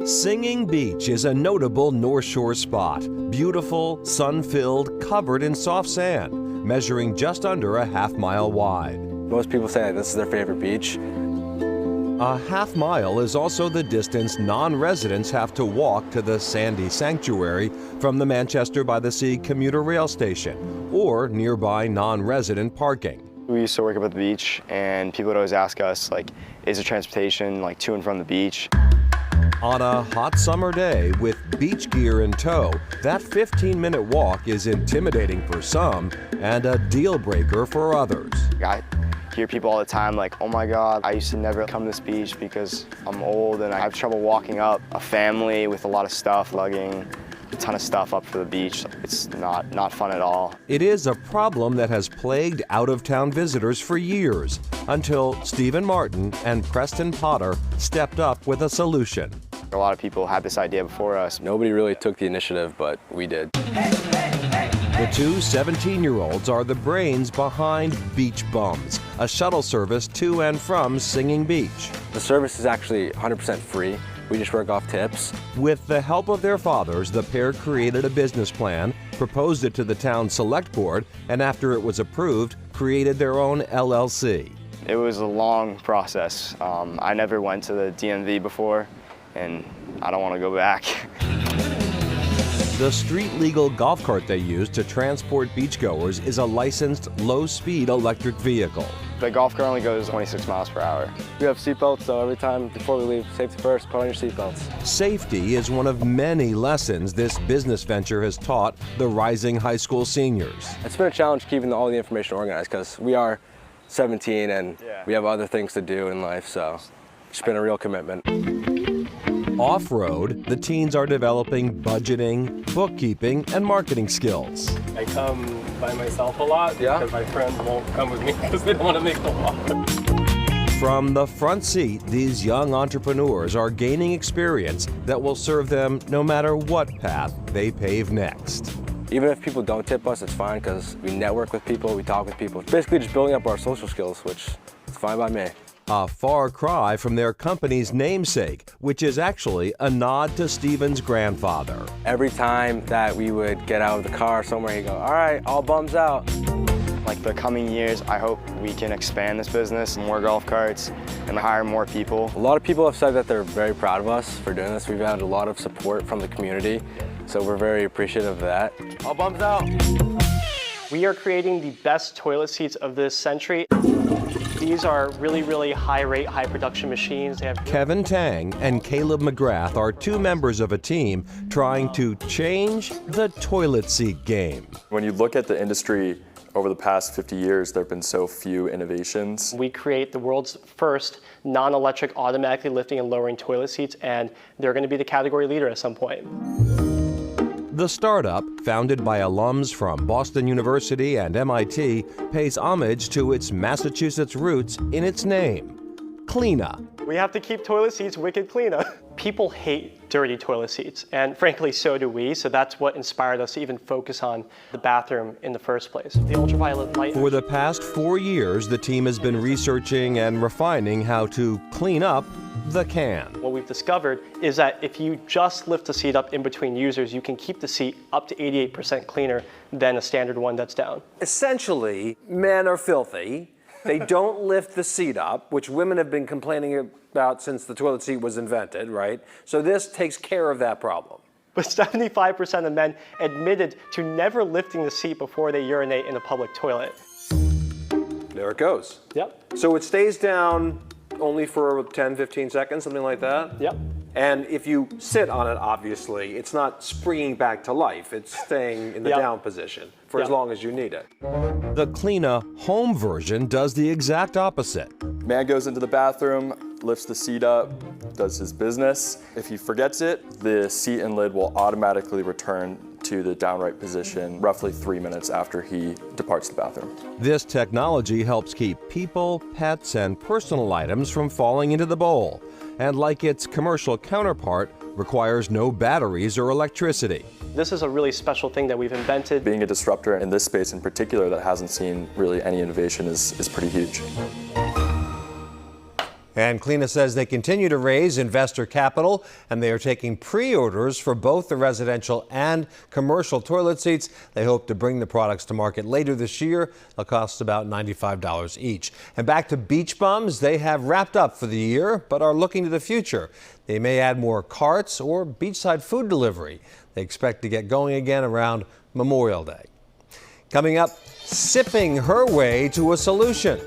Singing Beach is a notable North Shore spot. Beautiful, sun-filled, covered in soft sand, measuring just under a half-mile wide. Most people say this is their favorite beach. A half-mile is also the distance non-residents have to walk to the Sandy Sanctuary from the Manchester-by-the-Sea commuter rail station or nearby non-resident parking. We used to work up at the beach, and people would always ask us, like, is there transportation to and from the beach? On a hot summer day with beach gear in tow, that 15-minute walk is intimidating for some and a deal breaker for others. I hear people all the time like, oh my God, I used to never come to this beach because I'm old and I have trouble walking up. A family with a lot of stuff, lugging a ton of stuff up to the beach. It's not fun at all. It is a problem that has plagued out-of-town visitors for years until Stephen Martin and Preston Potter stepped up with a solution. A lot of people had this idea before us. Nobody really took the initiative, but we did. The two 17-year-olds are the brains behind Beach Bums, a shuttle service to and from Singing Beach. The service is actually 100% free. We just work off tips. With the help of their fathers, the pair created a business plan, proposed it to the town select board, and after it was approved, created their own LLC. It was a long process. I never went to the DMV before, and I don't want to go back. The street-legal golf cart they use to transport beachgoers is a licensed low-speed electric vehicle. The golf cart only goes 26 miles per hour. We have seatbelts, so every time before we leave, safety first, put on your seatbelts. Safety is one of many lessons this business venture has taught the rising high school seniors. It's been a challenge keeping all the information organized because we are 17 and we have other things to do in life, so it's been a real commitment. Off-road, the teens are developing budgeting, bookkeeping, and marketing skills. I come by myself a lot because my friends won't come with me because they don't want to make the walk. From the front seat, these young entrepreneurs are gaining experience that will serve them no matter what path they pave next. Even if people don't tip us, it's fine because we network with people, we talk with people. It's basically just building up our social skills, which is fine by me. A far cry from their company's namesake, which is actually a nod to Stephen's grandfather. Every time that we would get out of the car somewhere, he'd go, all right, all bums out. Like the coming years, I hope we can expand this business, more golf carts, and hire more people. A lot of people have said that they're very proud of us for doing this. We've had a lot of support from the community, so we're very appreciative of that. All bums out. We are creating the best toilet seats of this century. These are really high rate, high production machines. They have Kevin Tang and Caleb McGrath are two members of a team trying to change the toilet seat game. When you look at the industry over the past 50 years, there have been so few innovations. We create the world's first non-electric automatically lifting and lowering toilet seats, and they're going to be the category leader at some point. The startup, founded by alums from Boston University and MIT, pays homage to its Massachusetts roots in its name, Cleana. We have to keep toilet seats wicked cleaner. People hate dirty toilet seats, and frankly, so do we, so that's what inspired us to even focus on the bathroom in the first place. The ultraviolet light. For the past 4 years, the team has been researching and refining how to clean up the can. What we've discovered is that if you just lift the seat up in between users, you can keep the seat up to 88% cleaner than a standard one that's down. Essentially, men are filthy. They don't lift the seat up, which women have been complaining about since the toilet seat was invented, right? So this takes care of that problem. But 75% of men admitted to never lifting the seat before they urinate in a public toilet. There it goes. Yep. So it stays down only for 10, 15 seconds, something like that? Yep. And if you sit on it, obviously, it's not springing back to life. It's staying in the down position for as long as you need it. The Cleana home version does the exact opposite. Man goes into the bathroom, lifts the seat up, does his business. If he forgets it, the seat and lid will automatically return to the downright position roughly 3 minutes after he departs the bathroom. This technology helps keep people, pets, and personal items from falling into the bowl, and like its commercial counterpart, requires no batteries or electricity. This is a really special thing that we've invented. Being a disruptor in this space in particular that hasn't seen really any innovation is pretty huge. And Klina says they continue to raise investor capital, and they are taking pre-orders for both the residential and commercial toilet seats. They hope to bring the products to market later this year. They'll cost about $95 each. And back to beach bums, they have wrapped up for the year, but are looking to the future. They may add more carts or beachside food delivery. They expect to get going again around Memorial Day. Coming up, sipping her way to a solution.